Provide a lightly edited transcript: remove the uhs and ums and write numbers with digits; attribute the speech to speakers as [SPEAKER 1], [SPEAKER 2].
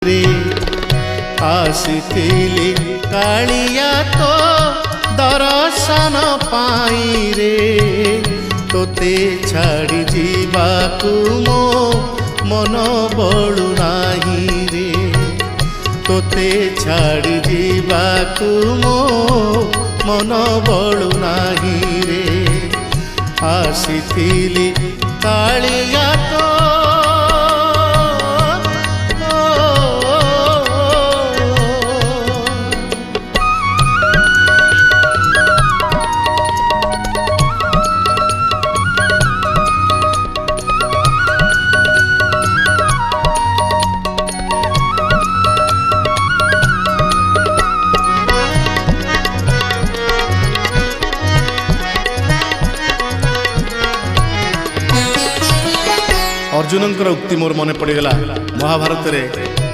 [SPEAKER 1] रे आसीथिली कालिया तो दर्शन पाई रे तोते छाड़ी जीवाकू मो मन बळु नाही रे तोते छाड़ी जीवाकू मो मन बळु नाही रे आसीथिली कालिया तो अर्जुन उक्ति मोर मन पड़गला महाभारत रे